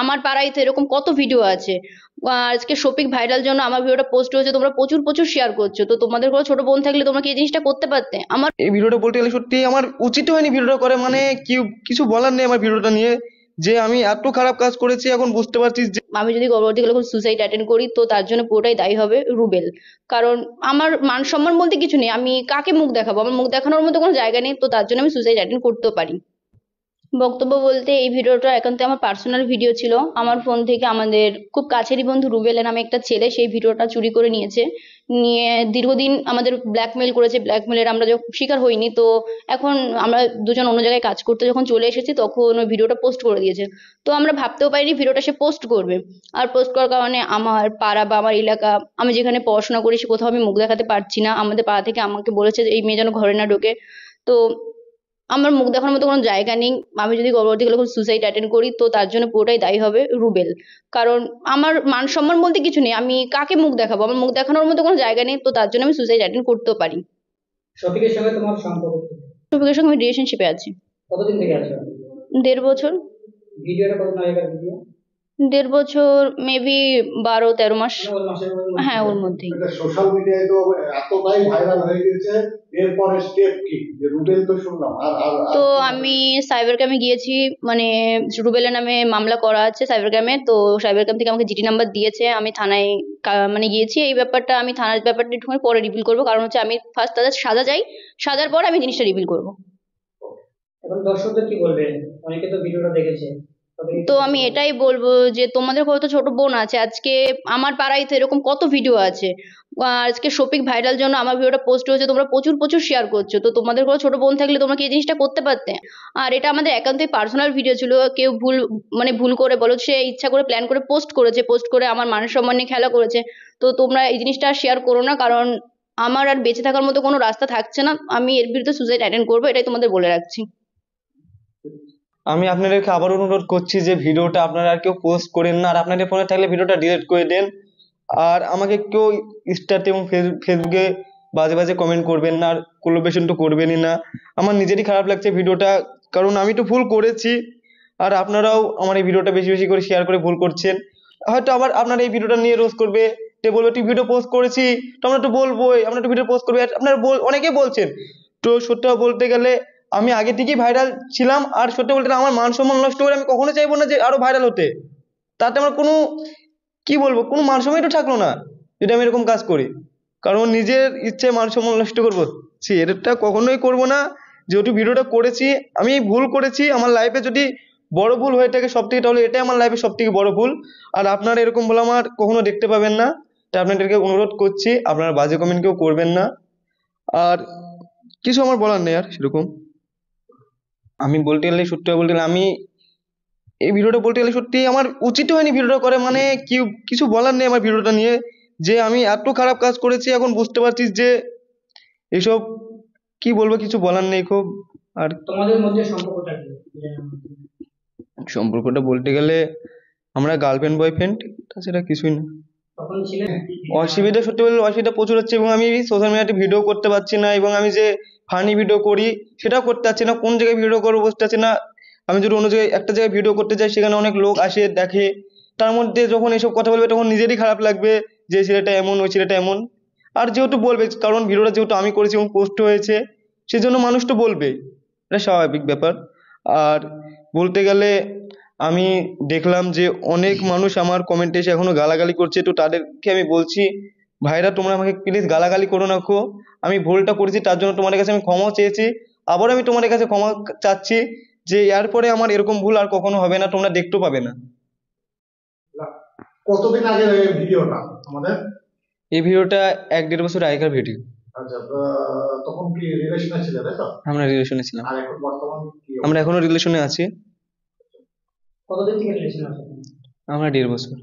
আমার পাড়ায় তো এরকম কত ভিডিও আছে। আজকে শফিক ভাইরাল জন্য আমার ভিডিওটা পোস্ট হয়েছে, তোমরা প্রচুর প্রচুর শেয়ার করছো। তো তোমাদের কোনো ছোট বোন থাকলে তোমরা কি এই জিনিসটা করতে পারতে? আমার এই ভিডিওটা বলতে গেলে সত্যি আমার উচিত হয়নি ভিডিওটা করে, মানে কি কিছু বলার নেই আমার ভিডিওটা নিয়ে, যে আমি এত খারাপ কাজ করেছি এখন বুঝতে পারছি যে আমি যদি পরবর্তীকালে কোনো সুসাইড অ্যাটেন্ড করি তো তার জন্য পুরোটাই দায়ী হবে রুবেল। কারণ আমার মান সম্মান বলতে কিছু নেই, আমি কাকে মুখ দেখাবো? আমার মুখ দেখানোর মতো কোনো জায়গা নেই, তো তার জন্য আমি সুসাইড অ্যাটেন্ড করতেও পারি। বক্তব্য বলতে এই ভিডিওটা একান্ত আমার পার্সোনাল ভিডিও ছিল। আমার ফোন থেকে আমাদের খুব কাছেরই বন্ধু রুবেল নামে একটা ছেলে সেই ভিডিওটা চুরি করে নিয়েছে। নিয়ে দীর্ঘদিন আমাদের ব্ল্যাকমেল করেছে, ব্ল্যাকমেলের আমরা যখন শিকার হইনি, তো এখন আমরা দুজন অন্য জায়গায় কাজ করতে যখন চলে এসেছি তখন ওই ভিডিওটা পোস্ট করে দিয়েছে। তো আমরা ভাবতেও পারিনি ভিডিওটা সে পোস্ট করবে। আর পোস্ট করার কারণে আমার পাড়া বা আমার এলাকা, আমি যেখানে পড়াশোনা করি সে কোথাও আমি মুখ দেখাতে পারছি না। আমাদের পাড়া থেকে আমাকে বলেছে যে এই মেয়ে যেন ঘরে না ঢোকে। তো আমার মুখ দেখানোর মতো কোনো জায়গা নেই। আমি যদি পরবর্তীকালে কোনো সুসাইড অ্যাটেন্ড করি তো তার জন্য পুরোটাই দায়ী হবে রুবেল। কারণ আমার মান সম্মান বলতে কিছু নেই, আমি কাকে মুখ দেখাবো? আমার মুখ দেখানোর মতো কোনো জায়গা নেই, তো তার জন্য আমি সুসাইড অ্যাটেন্ড করতেও পারি। শফিকের সঙ্গে তোমার সম্পর্ক কি? শফিকের সঙ্গে আমি রিলেশনশিপে আছি। কতদিন থেকে আছো? 1.5 বছর। ভিডিওটা কত আগেকার ভিডিও? 1.5 বছর, মেবি 12-13 মাস। মানে ওর মাসের মধ্যে? হ্যাঁ, ওর মধ্যেই। এটা সোশ্যাল মিডিয়ায় তো এতটাই ভাইরাল হয়ে গেছে, এরপরে স্টেপ কি? যে রুবেল তো শুনলাম, আর তো কি হবে? আমি সাইবার ক্রাইমে গিয়েছি, মানে রুবেলের নামে মামলা করা আছে সাইবার ক্রাইমে। তো সাইবার ক্রাইম থেকে আমাকে জিডি নাম্বার দিয়েছে, আমি থানায় মানে গিয়েছি। এই ব্যাপারটা আমি থানার ব্যাপারটা একটু পরে রিভিল করবো, কারণ হচ্ছে আমি ফার্স্ট তাদের সাজা চাই, সাজার পর আমি জিনিসটা রিভিল করবো। এখন দর্শকদের কি বলবে? অনেকে তো ভিডিওটা দেখেছে, তাদেরকে তো কি আমি বলবে? এটাই বলবো যে তোমাদের হয়তো ছোট বোন আছে, আজকে আমার পাড়ায় তো এরকম কত ভিডিও আছে। আজকে শফিক ভাইরাল জন্য আমার ভিডিওটা পোস্ট হয়েছে, তোমরা প্রচুর প্রচুর শেয়ার করছো। তো তোমাদের কোনো ছোট বোন থাকলে তোমরা কি এই জিনিসটা করতে পারতে? আর এটা আমাদের একান্তই পার্সোনাল ভিডিও ছিল। কেউ ভুল, মানে ভুল করে বলো, সে ইচ্ছা করে প্ল্যান করে পোস্ট করেছে, পোস্ট করে আমার মান সম্মান নিয়ে খেলা করেছে। তো তোমরা এই জিনিসটা শেয়ার করো না, কারণ আমার আর বেঁচে থাকার মতো কোনো রাস্তা থাকছে না। আমি এর বিরুদ্ধে সুসাইড অ্যাটেন্ড করবো, এটাই তোমাদের বলে রাখছি। আমি আপনাদেরকে আবার অনুরোধ করছি যে ভিডিওটা আপনারা আর কেউ পোস্ট করেন না, আর আপনাদের ফোনে থাকলে ভিডিওটা ডিলিট করে দেন। আর আমাকে কেউ ইনস্টাতে এবং ফেসবুকে বাজে বাজে কমেন্ট করবেন না, আর কোলাবরেশন তো করবেনই না। আমার নিজেরই খারাপ লাগছে ভিডিওটা, কারণ আমি তো ভুল করেছি। আর আপনারাও আমার এই ভিডিওটা বেশি বেশি করে শেয়ার করে ভুল করছেন। হয়তো আবার আপনারা এই ভিডিওটা নিয়ে রোজ করবে, তো বলবে তুই ভিডিও পোস্ট করেছি, তো আমরা তো বলবোই, আমরা তো ভিডিও পোস্ট করবে। আর আপনারা অনেকেই বলছেন। তো সত্যি বলতে গেলে আমি আগে থেকেই ভাইরাল ছিলাম, আর সত্যি বলতে গেলে আমার মান সম্মান নষ্ট করে আমি কখনো চাইবো না যে আরো ভাইরাল হতে। তাতে আমার কোনো, কি বলবো, কোনো মান সম্মানই তো থাকলো না যদি আমি এরকম কাজ করি। কারণ নিজের ইচ্ছে মান সম্মান নষ্ট করবো, এটা কখনোই করব না। যেহেতু ভিডিওটা করেছি, আমি ভুল করেছি আমার লাইফে, যদি বড় ভুল হয়ে থাকে সব থেকে, তাহলে এটাই আমার লাইফে সব থেকে বড় ভুল। আর আপনারা এরকম ভুল আমার কখনো দেখতে পাবেন না। তাই আপনাদেরকে অনুরোধ করছি আপনারা বাজে কমেন্ট কেউ করবেন না। আর কিছু আমার বলার নেই আর সেরকম। আমি বলতে গেলে, সত্যি বলতে গেলে আমি এই ভিডিওটা বলতে গেলে সত্যি আমার উচিত হয়নি ভিডিওটা করে, মানে কি কিছু বলার নেই আমার ভিডিওটা নিয়ে, যে আমি এত খারাপ কাজ করেছি এখন বুঝতে পারছি যে এসব, কি বলবো, কিছু বলার নেই খুব। আর তোমাদের মধ্যে সম্পর্কটা কি? সম্পর্কটা বলতে গেলে আমরা গার্লফ্রেন্ড বয়ফ্রেন্ড, তাছাড়া কিছুই না। তখন ছিলেন? অসুবিধা, সত্যি বলতে অসুবিধা প্রচুর হচ্ছে, এবং আমি সোশ্যাল মিডিয়াতে ভিডিও করতে পারছি না, এবং আমি যে ফানি ভিডিও করি সেটাও করতে পারছি না। কোন জায়গায় ভিডিও করবো বুঝতে পারছি না। আমি যদি অন্য জায়গায় একটা জায়গায় ভিডিও করতে যাই, সেখানে অনেক লোক আসে দেখে, তার মধ্যে যখন এসব কথা বলবে তখন নিজেরই খারাপ লাগবে যে এই ছেলেটা এমন, ওই ছেলেটা এমন। আর যেহেতু বলবে, কারণ ভিডিওটা যেহেতু আমি করেছি এবং পোস্ট হয়েছে, সেজন্য মানুষ তো বলবেই, এটা স্বাভাবিক ব্যাপার। আর বলতে গেলে আমি দেখলাম যে অনেক মানুষ আমার কমেন্টে এসে এখনো গালাগালি করছে। তো তাদেরকে আমি বলছি, ভাইরা তোমরা আমাকে প্লিজ গালাগালি করো না খো। আমি ভুলটা করেছি, তার জন্য তোমাদের কাছে আমি ক্ষমা চেয়েছি। আবার আমি তোমাদের কাছে ক্ষমা চাচ্ছি যে এরপরে আমার এরকম ভুল আর কখনো হবে না, তোমরা দেখতেও পাবে না। কতদিন আগের এই ভিডিওটা আমাদের? এই ভিডিওটা 1-1.5 বছর আগেকার ভিডিও। আচ্ছা, তখন কি রিলেশনে ছিল, তাই তো? আমরা রিলেশনে ছিলাম, আর এখন বর্তমান কি আমরা অবস্থা? এখনো রিলেশনে আছি। কতদিন থেকে রিলেশন আছে? আমরা 1.5 বছর।